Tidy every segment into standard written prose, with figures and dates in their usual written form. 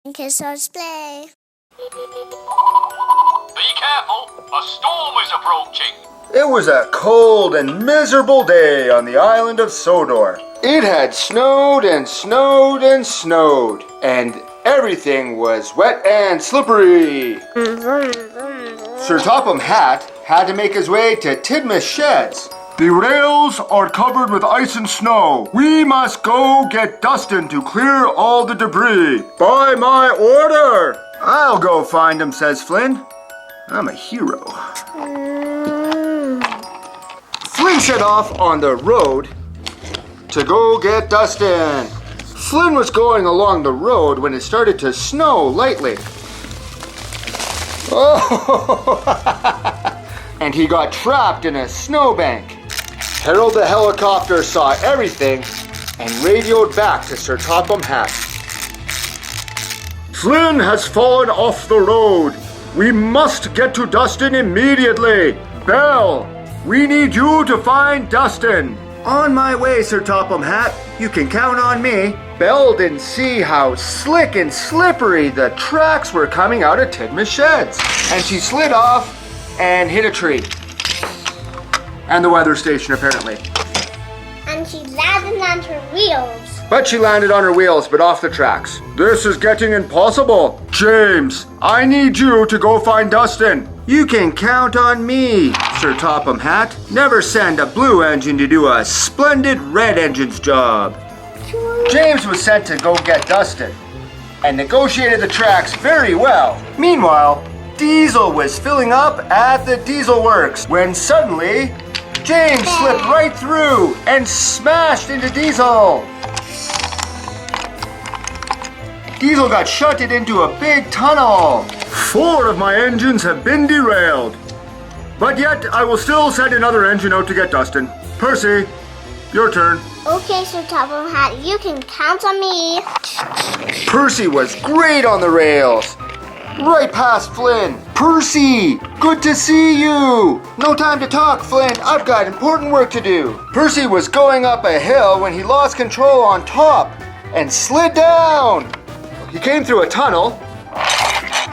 Okay, so let's play. Be careful, a storm is approaching. It was a cold and miserable day on the island of Sodor. It had snowed and snowed and snowed, and everything was wet and slippery. Sir Topham Hatt had to make his way to Tidmouth's sheds. The rails are covered with ice and snow. We must go get Dustin to clear all the debris. By my order! I'll go find him, says Flynn. I'm a hero. Flynn set off on the road to go get Dustin. Flynn was going along the road when it started to snow lightly. Oh! And he got trapped in a snowbank. Harold the helicopter saw everything and radioed back to Sir Topham Hatt. Flynn has fallen off the road. We must get to Dustin immediately. Bell, we need you to find Dustin. On my way, Sir Topham Hatt. You can count on me. Belle didn't see how slick and slippery the tracks were coming out of Tidmouth's sheds. And she slid off and hit a tree. And the weather station, apparently. And she landed on her wheels. But she landed on her wheels, but off the tracks. This is getting impossible. James, I need you to go find Dustin. You can count on me, Sir Topham Hatt. Never send a blue engine to do a splendid red engine's job. James was sent to go get Dustin and negotiated the tracks very well. Meanwhile, Diesel was filling up at the diesel works when suddenly James slipped right through and smashed into Diesel. Diesel got shunted into a big tunnel. 4 of my engines have been derailed. But yet, I will still send another engine out to get Dustin. Percy, your turn. Okay, Sir Topham Hatt, you can count on me. Percy was great on the rails. Right past Flynn. Percy, good to see you. No time to talk, Flynn. I've got important work to do. Percy was going up a hill when he lost control on top and slid down. He came through a tunnel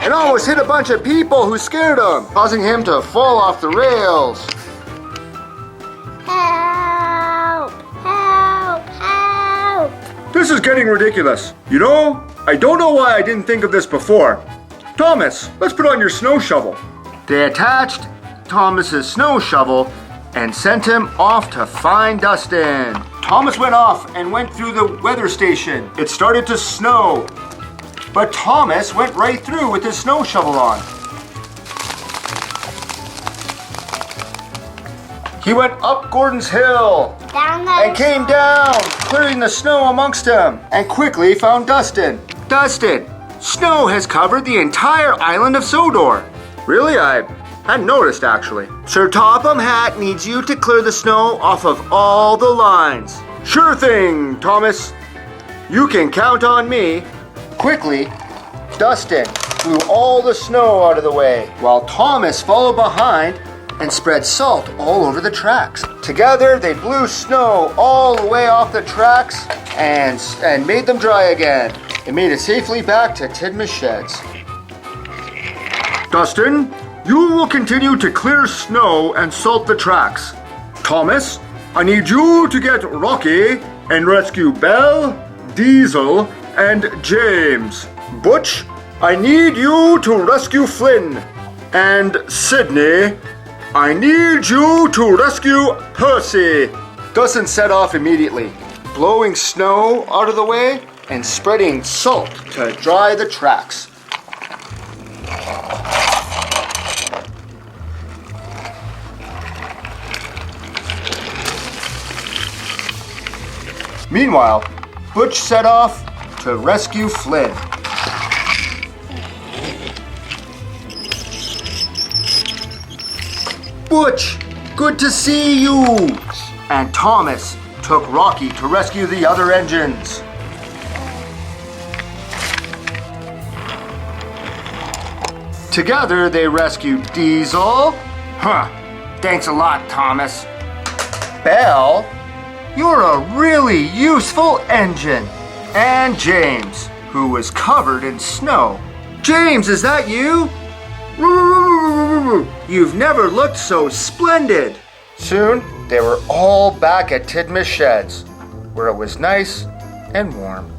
and almost hit a bunch of people who scared him, causing him to fall off the rails. Help! Help! Help! This is getting ridiculous. You know, I don't know why I didn't think of this before. Thomas, let's put on your snow shovel. They attached Thomas's snow shovel and sent him off to find Dustin. Thomas went off and went through the weather station. It started to snow, but Thomas went right through with his snow shovel on. He went up Gordon's Hill and came down, clearing the snow amongst them, and quickly found Dustin. Dustin, snow has covered the entire island of Sodor. Really? I hadn't noticed, actually. Sir Topham Hatt needs you to clear the snow off of all the lines. Sure thing, Thomas. You can count on me. Quickly, Dustin blew all the snow out of the way, while Thomas followed behind and spread salt all over the tracks. Together, they blew snow all the way off the tracks and made them dry again. They made it safely back to Tidmouth's sheds. Dustin, you will continue to clear snow and salt the tracks. Thomas, I need you to get Rocky and rescue Belle, Diesel, and James. Butch, I need you to rescue Flynn. And Sydney, I need you to rescue Percy. Dustin set off immediately, blowing snow out of the way and spreading salt to dry the tracks. Meanwhile, Butch set off to rescue Flynn. Butch, good to see you! And Thomas took Rocky to rescue the other engines. Together, they rescued Diesel. Thanks a lot, Thomas. Belle, you're a really useful engine. And James, who was covered in snow. James, is that you? You've never looked so splendid. Soon, they were all back at Tidmouth Sheds, where it was nice and warm.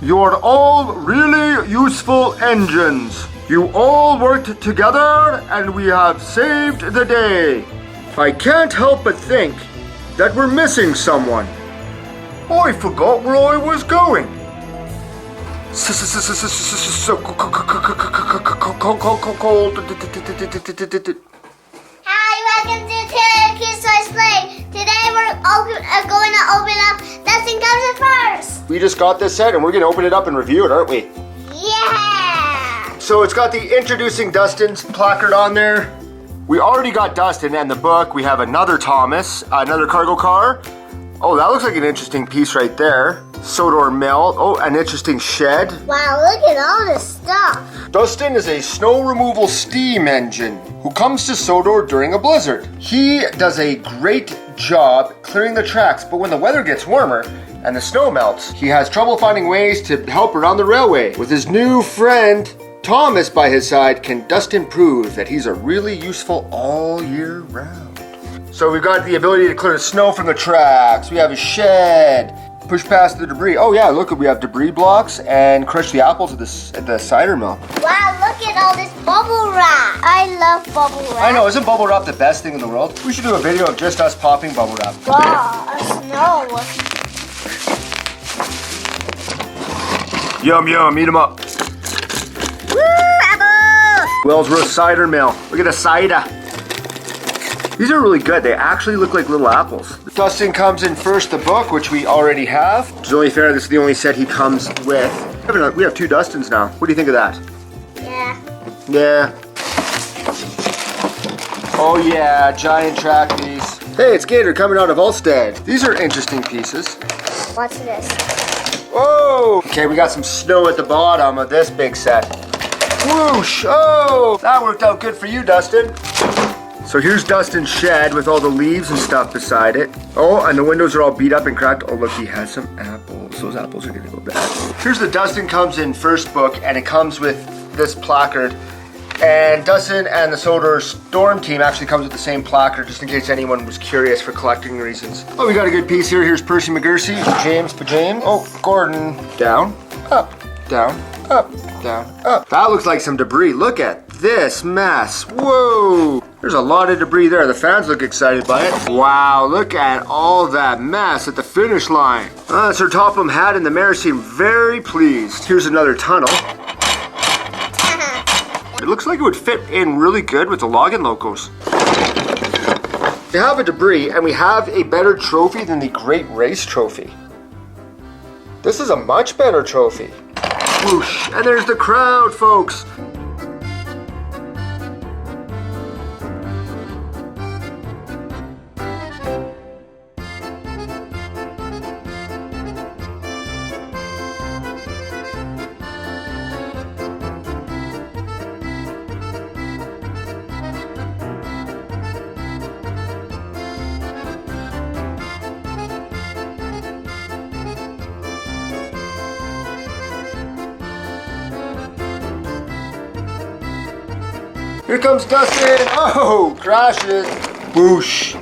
You're all really useful engines. You all worked together and we have saved the day. I can't help but think that we're missing someone. I forgot where I was going. Hi, welcome to Taylor Kids Toy Play. Today we're going to open up Dustin Comes first. We just got this set and we're going to open it up and review it, aren't we? Yeah. So it's got the Introducing Dustin's placard on there. We already got Dustin and the book. We have another Thomas, another cargo car. Oh, that looks like an interesting piece right there. Sodor Mill. Oh, an interesting shed. Wow, look at all this stuff. Dustin is a snow removal steam engine who comes to Sodor during a blizzard. He does a great job clearing the tracks, but when the weather gets warmer and the snow melts, he has trouble finding ways to help around the railway. With his new friend, Thomas, by his side, can Dustin prove that he's a really useful all year round. So we've got the ability to clear the snow from the tracks. We have a shed. Push past the debris. Oh yeah, look, we have debris blocks and crush the apples at the cider mill. Wow, look at all this bubble wrap. I love bubble wrap. I know, isn't bubble wrap the best thing in the world? We should do a video of just us popping bubble wrap. Wow, snow. Yum yum, eat them up. Woo, apple. Wellsworth cider mill. Look at the cider. These are really good. They actually look like little apples. Dustin Comes in first, the book, which we already have. It's only fair this is the only set he comes with. We have two Dustins now. What do you think of that? Yeah. Yeah. Oh yeah, giant track piece. Hey, it's Gator coming out of Ulstead. These are interesting pieces. What's this? Whoa! Okay, we got some snow at the bottom of this big set. Whoosh! Oh, that worked out good for you, Dustin. So here's Dustin's shed with all the leaves and stuff beside it. Oh, and the windows are all beat up and cracked. Oh, look, he has some apples. Those apples are gonna go bad. Here's the Dustin Comes in first book, and it comes with this placard. And Dustin and the Sodor Storm team actually comes with the same placard, just in case anyone was curious for collecting reasons. Oh, we got a good piece here. Here's Percy McGursey, James Pajames. Oh, Gordon. Down, up, down, up, down, up. That looks like some debris. Look at this mess. Whoa. There's a lot of debris there. The fans look excited by it. Wow, look at all that mess at the finish line. Sir Topham Hatt and the mayor seem very pleased. Here's another tunnel. It looks like it would fit in really good with the login locos. We have a debris and we have a better trophy than the Great Race Trophy. This is a much better trophy. Whoosh, and there's the crowd, folks. Here comes Dustin. Oh, crashes. Whoosh.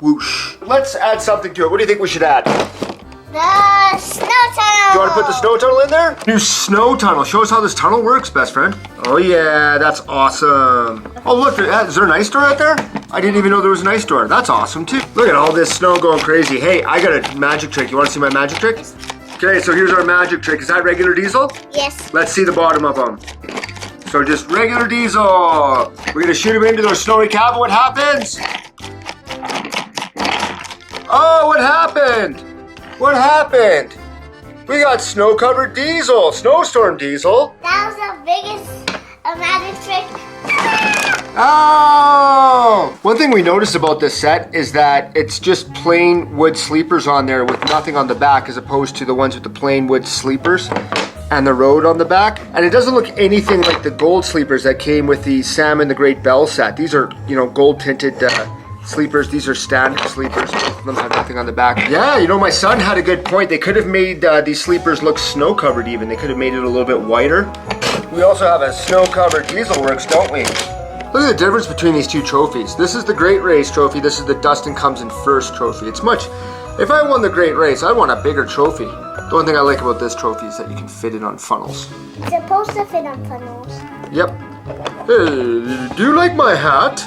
Whoosh. Let's add something to it. What do you think we should add? The snow tunnel. Do you want to put the snow tunnel in there? New snow tunnel. Show us how this tunnel works, best friend. Oh yeah, that's awesome. Oh look, is there an ice door right there? I didn't even know there was an ice door. That's awesome too. Look at all this snow going crazy. Hey, I got a magic trick. You want to see my magic trick? Okay, so here's our magic trick. Is that regular diesel? Yes. Let's see the bottom of them. So just regular diesel. We're gonna shoot him into their snowy cab. What happens? Oh, what happened? What happened? We got snow-covered diesel, snowstorm diesel. That was the biggest magic trick. Oh! One thing we noticed about this set is that it's just plain wood sleepers on there with nothing on the back, as opposed to the ones with the plain wood sleepers and the road on the back. And it doesn't look anything like the gold sleepers that came with the Sam and the Great Bell set. These are, you know, gold tinted Sleepers, these are standard sleepers. Them have nothing on the back. Yeah, you know, my son had a good point. They could have made these sleepers look snow-covered even. They could have made it a little bit whiter. We also have a snow-covered diesel works, don't we? Look at the difference between these two trophies. This is the Great Race trophy. This is the Dustin Comes in first trophy. It's much... If I won the Great Race, I'd want a bigger trophy. The only thing I like about this trophy is that you can fit it on funnels. It's supposed to fit on funnels. Yep. Hey, do you like my hat?